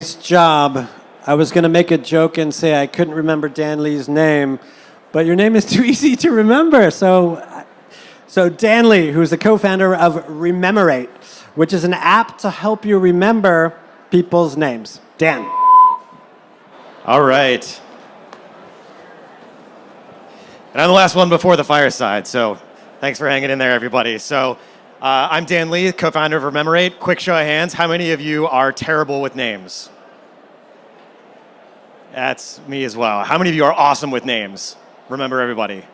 Nate's job. I was going to make a joke and say I couldn't remember Dan Lee's name, but your name is too easy to remember. So Dan Lee, who's the co-founder of Rememorate, which is an app to help you remember people's names. Dan. All right. And I'm the last one before the fireside, so thanks for hanging in there, everybody. So I'm Dan Lee, co-founder of Rememorate. Quick show of hands, how many of you are terrible with names? That's me as well. How many of you are awesome with names? Remember everybody.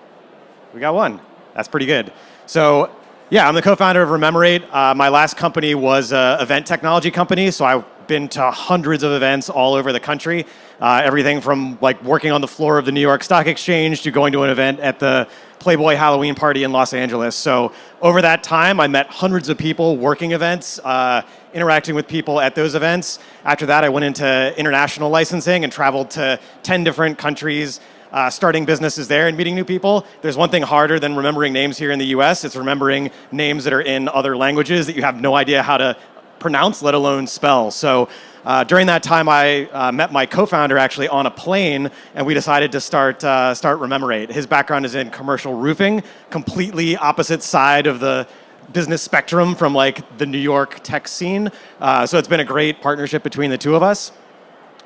We got one. That's pretty good. So yeah, I'm the co-founder of Rememorate. My last company was an event technology company, so I've been to hundreds of events all over the country. Everything from like working on the floor of the New York Stock Exchange to going to an event at the Playboy Halloween party in Los Angeles. So over that time, I met hundreds of people working events, interacting with people at those events. After that, I went into international licensing and traveled to 10 different countries, starting businesses there and meeting new people. There's one thing harder than remembering names here in the US. It's remembering names that are in other languages that you have no idea how to pronounce, let alone spell. So during that time, I met my co-founder actually on a plane, and we decided to start Rememorate. His background is in commercial roofing, completely opposite side of the business spectrum from like the New York tech scene. So it's been a great partnership between the two of us.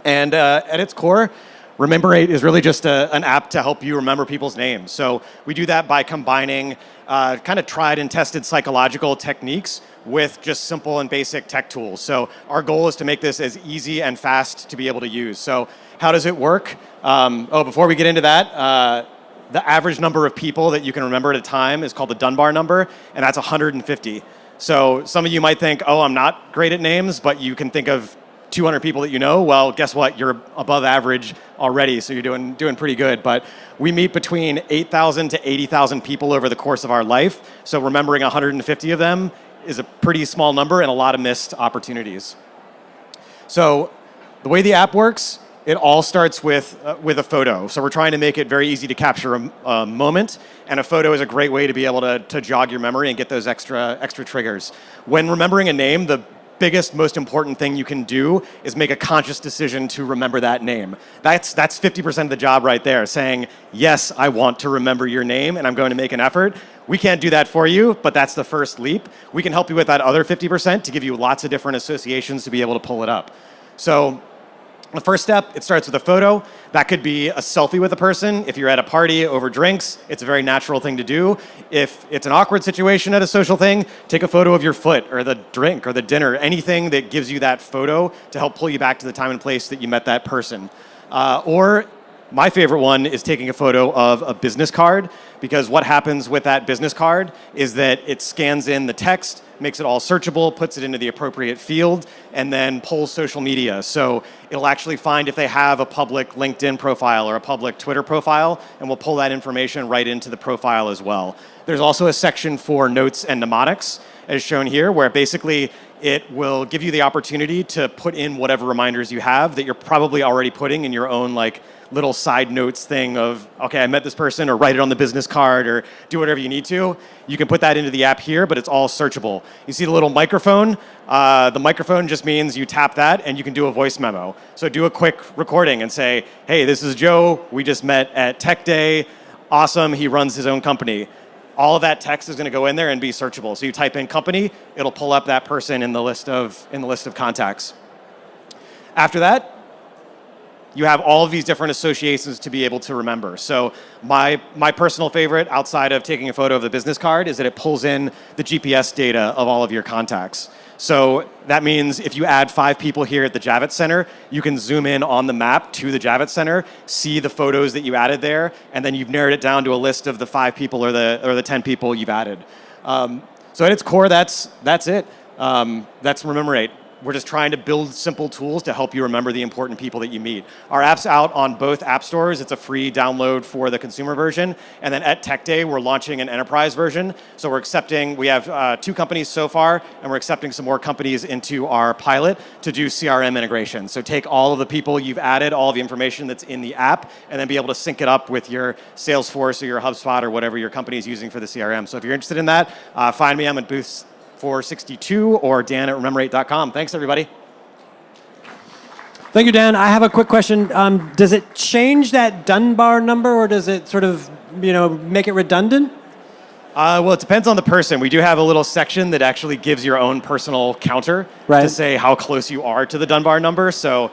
And at its core, Rememorate is really just an app to help you remember people's names. So we do that by combining kind of tried and tested psychological techniques with just simple and basic tech tools. So our goal is to make this as easy and fast to be able to use. So how does it work? Before we get into that, the average number of people that you can remember at a time is called the Dunbar number, and that's 150. So some of you might think, oh, I'm not great at names, but you can think of 200 people that you know. Well, guess what? You're above average already, so you're doing pretty good. But we meet between 8,000 to 80,000 people over the course of our life. So remembering 150 of them is a pretty small number and a lot of missed opportunities. So the way the app works, it all starts with a photo. So we're trying to make it very easy to capture a moment, and a photo is a great way to be able to jog your memory and get those extra triggers. When remembering a name, the biggest, most important thing you can do is make a conscious decision to remember that name. That's 50% of the job right there, saying, yes, I want to remember your name and I'm going to make an effort. We can't do that for you, but that's the first leap. We can help you with that other 50% to give you lots of different associations to be able to pull it up. So the first step, it starts with a photo. That could be a selfie with a person. If you're at a party over drinks, it's a very natural thing to do. If it's an awkward situation at a social thing, take a photo of your foot or the drink or the dinner, anything that gives you that photo to help pull you back to the time and place that you met that person. Or my favorite one is taking a photo of a business card, because what happens with that business card is that it scans in the text, makes it all searchable, puts it into the appropriate field, and then pulls social media. So it'll actually find if they have a public LinkedIn profile or a public Twitter profile, and we'll pull that information right into the profile as well. There's also a section for notes and mnemonics, as shown here, where basically it will give you the opportunity to put in whatever reminders you have that you're probably already putting in your own like little side notes thing of, okay, I met this person, or write it on the business card, or do whatever you need to. You can put that into the app here, but it's all searchable. You see the little microphone? The microphone just means you tap that and you can do a voice memo. So do a quick recording and say, hey, this is Joe. We just met at Tech Day. Awesome, he runs his own company. All of that text is going to go in there and be searchable. So you type in company, it'll pull up that person in the list of contacts. After that, you have all of these different associations to be able to remember. So my personal favorite, outside of taking a photo of the business card, is that it pulls in the GPS data of all of your contacts. So that means if you add 5 people here at the Javits Center, you can zoom in on the map to the Javits Center, see the photos that you added there, and then you've narrowed it down to a list of the 5 people or the 10 people you've added. So at its core, that's it. That's Rememorate. We're just trying to build simple tools to help you remember the important people that you meet. Our app's out on both app stores. It's a free download for the consumer version. And then at Tech Day, we're launching an enterprise version. So we have 2 companies so far, and we're accepting some more companies into our pilot to do CRM integration. So take all of the people you've added, all of the information that's in the app, and then be able to sync it up with your Salesforce or your HubSpot or whatever your company is using for the CRM. So if you're interested in that, find me. I'm at booth 462 or dan@rememorate.com. Thanks, everybody. Thank you, Dan. I have a quick question. Does it change that Dunbar number, or does it sort of, make it redundant? Well, it depends on the person. We do have a little section that actually gives your own personal counter Right. to say how close you are to the Dunbar number. So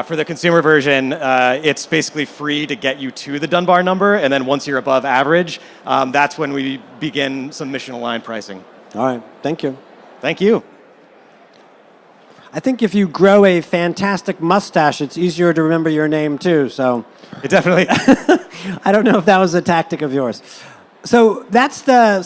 for the consumer version, it's basically free to get you to the Dunbar number. And then once you're above average, that's when we begin some mission-aligned pricing. All right. Thank you. Thank you. I think if you grow a fantastic mustache, it's easier to remember your name too. So It definitely... I don't know if that was a tactic of yours. So that's the